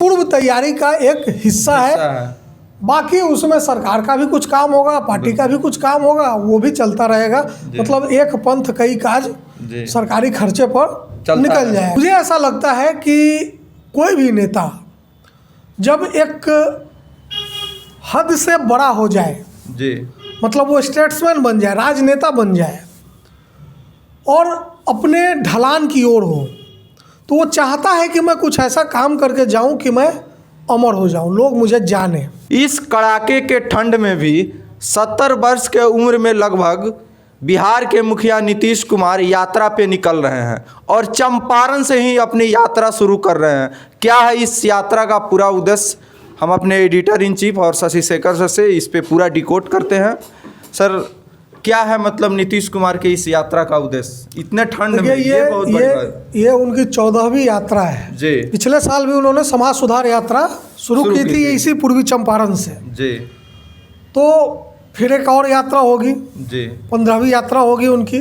पूर्व तैयारी का एक हिस्सा है। बाकी उसमें सरकार का भी कुछ काम होगा, पार्टी का भी कुछ काम होगा, वो भी चलता रहेगा। मतलब एक पंथ कई काज सरकारी खर्चे पर निकल जाए। मुझे ऐसा लगता है कि कोई भी नेता जब एक हद से बड़ा हो जाए जी, मतलब वो स्टेट्समैन बन जाए, राजनेता बन जाए और अपने ढलान की ओर हो, तो वो चाहता है कि मैं कुछ ऐसा काम करके जाऊं कि मैं अमर हो जाऊं, लोग मुझे जाने। इस कड़ाके के ठंड में भी 70 वर्ष के उम्र में लगभग बिहार के मुखिया नीतीश कुमार यात्रा पे निकल रहे हैं और चंपारण से ही अपनी यात्रा शुरू कर रहे हैं। क्या है इस यात्रा का पूरा उद्देश्य, हम अपने एडिटर इन चीफ और शशि शेखर सर से इस पे पूरा डिकोड करते हैं। सर, क्या है मतलब नीतीश कुमार के इस यात्रा का उद्देश्य इतने ठंड में? ये उनकी 14वीं यात्रा है जी। पिछले साल भी उन्होंने समाज सुधार यात्रा शुरू की थी इसी पूर्वी चंपारण से जी। तो फिर एक और यात्रा होगी जी, 15वीं यात्रा होगी उनकी।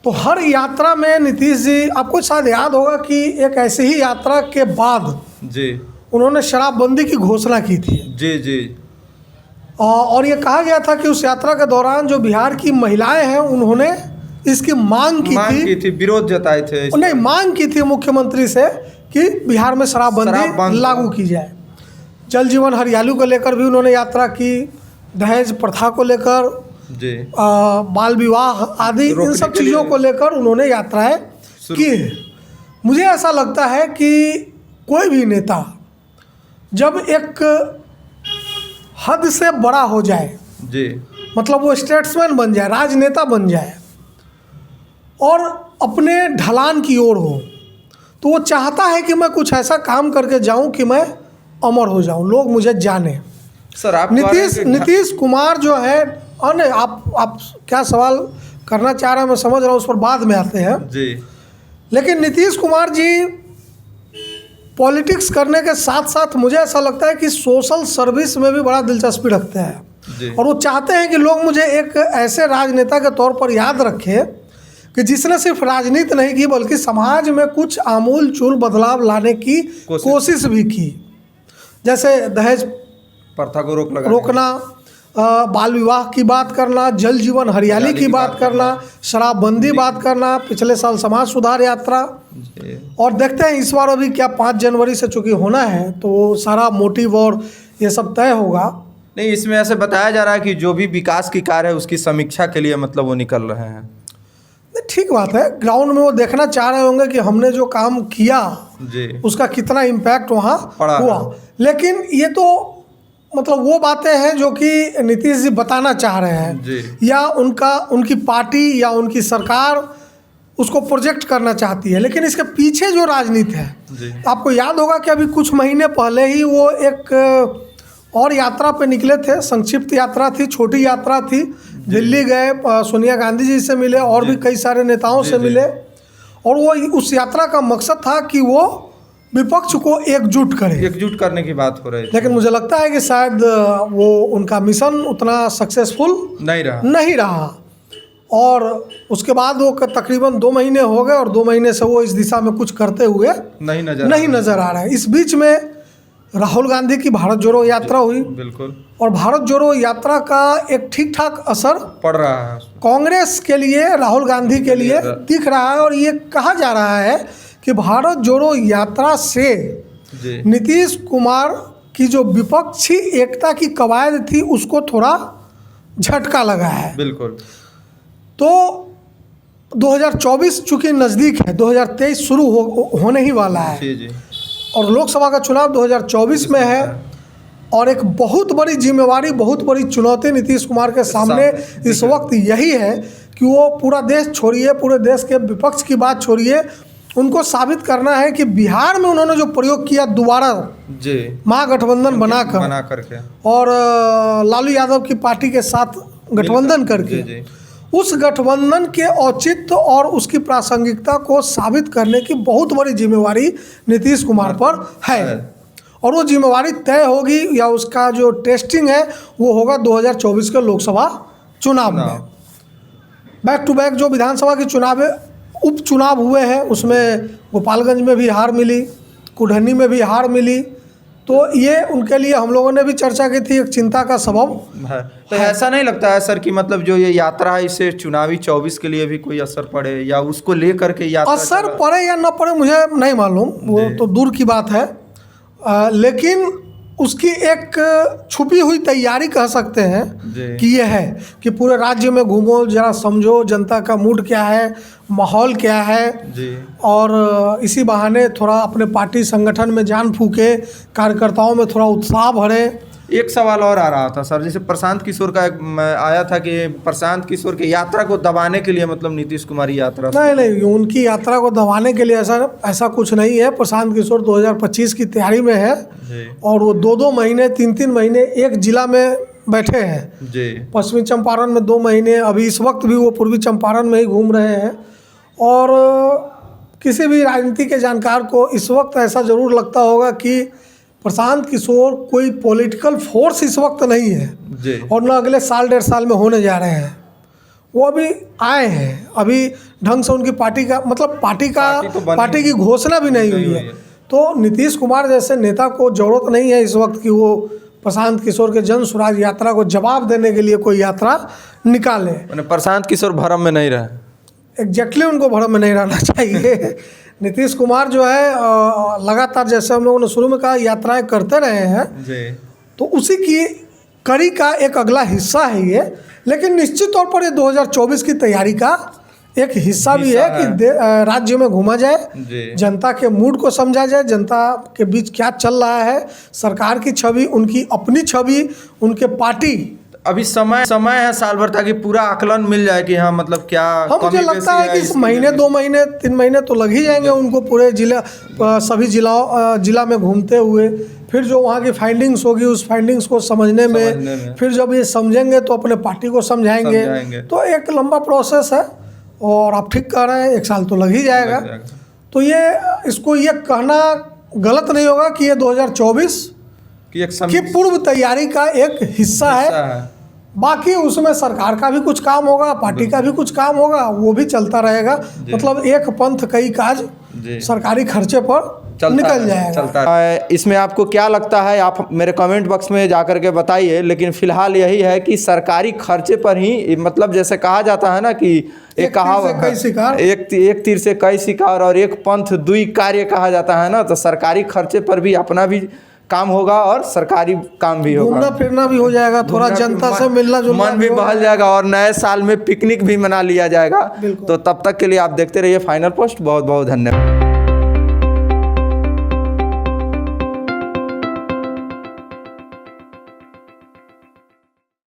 तो हर यात्रा में नीतीश जी, आपको शायद याद होगा कि एक ऐसी ही यात्रा के बाद जी उन्होंने शराबबंदी की घोषणा की थी जी जी। और ये कहा गया था कि उस यात्रा के दौरान जो बिहार की महिलाएं हैं उन्होंने इसकी मांग की थी, विरोध जताए थे, नहीं मांग की थी मुख्यमंत्री से कि बिहार में शराबबंदी लागू की जाए। जल जीवन हरियाली को लेकर भी उन्होंने यात्रा की, दहेज प्रथा को लेकर जी, बाल विवाह आदि इन सब चीज़ों को लेकर उन्होंने यात्राएं की। मुझे ऐसा लगता है कि कोई भी नेता जब एक हद से बड़ा हो जाए जी, मतलब वो स्टेट्समैन बन जाए, राजनेता बन जाए और अपने ढलान की ओर हो, तो वो चाहता है कि मैं कुछ ऐसा काम करके जाऊं कि मैं अमर हो जाऊं, लोग मुझे जाने। सर, आप नीतीश कुमार जो है, और नहीं, आप क्या सवाल करना चाह रहे हैं मैं समझ रहा हूँ, उस पर बाद में आते हैं जी। लेकिन नीतीश कुमार जी पॉलिटिक्स करने के साथ साथ मुझे ऐसा लगता है कि सोशल सर्विस में भी बड़ा दिलचस्पी रखते हैं और वो चाहते हैं कि लोग मुझे एक ऐसे राजनेता के तौर पर याद रखें कि जिसने सिर्फ राजनीति नहीं की बल्कि समाज में कुछ आमूल चूल बदलाव लाने की कोशिश भी की। जैसे दहेज प्रथा को रोकना, बाल विवाह की बात करना, जल जीवन हरियाली की बात करना, शराबबंदी बात करना, पिछले साल समाज सुधार यात्रा, और देखते हैं इस बार अभी क्या 5 जनवरी से चूँकि होना है तो सारा मोटिव और ये सब तय होगा। नहीं, इसमें ऐसे बताया जा रहा है कि जो भी विकास की कार्य है उसकी समीक्षा के लिए मतलब वो निकल रहे हैं। ठीक बात है, ग्राउंड में वो देखना चाह रहे होंगे कि हमने जो काम किया जी उसका कितना इम्पैक्ट वहाँ हुआ। लेकिन ये तो मतलब वो बातें हैं जो कि नीतीश जी बताना चाह रहे हैं या उनकी पार्टी या उनकी सरकार उसको प्रोजेक्ट करना चाहती है। लेकिन इसके पीछे जो राजनीति है, आपको याद होगा कि अभी कुछ महीने पहले ही वो एक और यात्रा पे निकले थे, संक्षिप्त यात्रा थी, छोटी यात्रा थी, दिल्ली गए, सोनिया गांधी जी से मिले और भी कई सारे नेताओं से मिले और वो उस यात्रा का मकसद था कि वो विपक्ष को एकजुट करने की बात हो रही है। लेकिन मुझे लगता है कि शायद वो उनका मिशन उतना सक्सेसफुल नहीं रहा और उसके बाद वो तकरीबन 2 महीने हो गए और 2 महीने से वो इस दिशा में कुछ करते हुए नहीं नजर आ रहा है। इस बीच में राहुल गांधी की भारत जोड़ो यात्रा हुई, बिल्कुल, और भारत जोड़ो यात्रा का एक ठीक ठाक असर पड़ रहा है कांग्रेस के लिए, राहुल गांधी के लिए दिख रहा है। और ये कहा जा रहा है कि भारत जोड़ो यात्रा से नीतीश कुमार की जो विपक्षी एकता की कवायद थी उसको थोड़ा झटका लगा है। बिल्कुल। तो 2024 चूँकि नज़दीक है, 2023 शुरू होने ही वाला है जी। और लोकसभा का चुनाव 2024 में है और एक बहुत बड़ी जिम्मेवारी, बहुत बड़ी चुनौती नीतीश कुमार के सामने इस वक्त यही है कि वो पूरा देश छोड़िए, पूरे देश के विपक्ष की बात छोड़िए, उनको साबित करना है कि बिहार में उन्होंने जो प्रयोग किया दोबारा जी महागठबंधन बना करके और लालू यादव की पार्टी के साथ गठबंधन करके, उस गठबंधन के औचित्य और उसकी प्रासंगिकता को साबित करने की बहुत बड़ी जिम्मेवारी नीतीश कुमार पर है और वो जिम्मेवारी तय होगी या उसका जो टेस्टिंग है वो होगा 2024 के लोकसभा चुनाव में। बैक टू बैक जो विधानसभा के उपचुनाव हुए हैं उसमें गोपालगंज में भी हार मिली, कुढ़नी में भी हार मिली, तो ये उनके लिए हम लोगों ने भी चर्चा की थी, एक चिंता का सबब है। तो ऐसा नहीं लगता है सर कि मतलब जो ये यात्रा है इससे चुनावी 24 के लिए भी कोई असर पड़े, या उसको लेकर के यात्रा असर पड़े या ना पड़े मुझे नहीं मालूम, वो तो दूर की बात है। लेकिन उसकी एक छुपी हुई तैयारी कह सकते हैं कि ये है कि पूरे राज्य में घूमो, जरा समझो जनता का मूड क्या है, माहौल क्या है जी। और इसी बहाने थोड़ा अपने पार्टी संगठन में जान फूके, कार्यकर्ताओं में थोड़ा उत्साह भरे। एक सवाल और आ रहा था सर, जैसे प्रशांत किशोर का एक आया था कि प्रशांत किशोर की यात्रा को दबाने के लिए मतलब नीतीश कुमार यात्रा, नहीं, उनकी यात्रा को दबाने के लिए ऐसा कुछ नहीं है। प्रशांत किशोर 2025 की तैयारी में है और वो 2 महीने 3 महीने एक जिला में बैठे हैं जी। पश्चिमी चंपारण में 2 महीने, अभी इस वक्त भी वो पूर्वी चंपारण में ही घूम रहे हैं। और किसी भी राजनीति के जानकार को इस वक्त ऐसा ज़रूर लगता होगा कि प्रशांत किशोर कोई पॉलिटिकल फोर्स इस वक्त नहीं है जी। और न अगले साल 1.5 साल में होने जा रहे हैं। वो अभी आए हैं, अभी ढंग से उनकी पार्टी का मतलब पार्टी की घोषणा भी नहीं हुई है। तो नीतीश कुमार जैसे नेता को ज़रूरत नहीं है इस वक्त कि वो प्रशांत किशोर के जन स्वराज यात्रा को जवाब देने के लिए कोई यात्रा निकाले। प्रशांत किशोर भरम में नहीं रहे, एग्जैक्टली उनको भरम में नहीं रहना चाहिए। नीतीश कुमार जो है लगातार, जैसे हम लोगों ने शुरू में कहा, यात्राएं करते रहे हैं जी। तो उसी की कड़ी का एक अगला हिस्सा है ये। लेकिन निश्चित तौर पर ये 2024 की तैयारी का एक हिस्सा भी है कि राज्य में घूमा जाए, जनता के मूड को समझा जाए, जनता के बीच क्या चल रहा है, सरकार की छवि, उनकी अपनी छवि, उनके पार्टी। अभी समय है साल भर, ताकि पूरा आकलन मिल जाए कि हाँ मतलब क्या। हाँ, मुझे लगता है कि महीने 2 महीने 3 महीने तो लग ही जाएंगे उनको पूरे सभी जिला में घूमते हुए। फिर जो वहाँ की फाइंडिंग्स होगी उस फाइंडिंग्स को समझने में फिर जब ये समझेंगे तो अपने पार्टी को समझाएंगे। तो एक लंबा प्रोसेस है और आप ठीक कह रहे हैं, 1 साल तो लग ही जाएगा। तो इसको ये कहना गलत नहीं होगा कि ये 2024 की पूर्व तैयारी का एक हिस्सा है। बाकी उसमें सरकार का भी कुछ काम होगा, पार्टी का भी कुछ काम होगा, वो भी चलता रहेगा। मतलब एक पंथ कई काज सरकारी खर्चे पर निकल जाएगा। इसमें आपको क्या लगता है, आप मेरे कमेंट बॉक्स में जाकर के बताइए। लेकिन फिलहाल यही है कि सरकारी खर्चे पर ही, मतलब जैसे कहा जाता है ना कि एक कहावत, एक तीर से कई शिकार और एक पंथ दुई कार्य कहा जाता है ना। तो सरकारी खर्चे पर भी अपना भी काम होगा और सरकारी काम भी होगा, घूमना फिरना भी हो जाएगा, थोड़ा जनता से मिलना जुलना, मन भी बहल जाएगा और नए साल में पिकनिक भी मना लिया जाएगा। तो तब तक के लिए आप देखते रहिए फाइनल पोस्ट। बहुत बहुत धन्यवाद।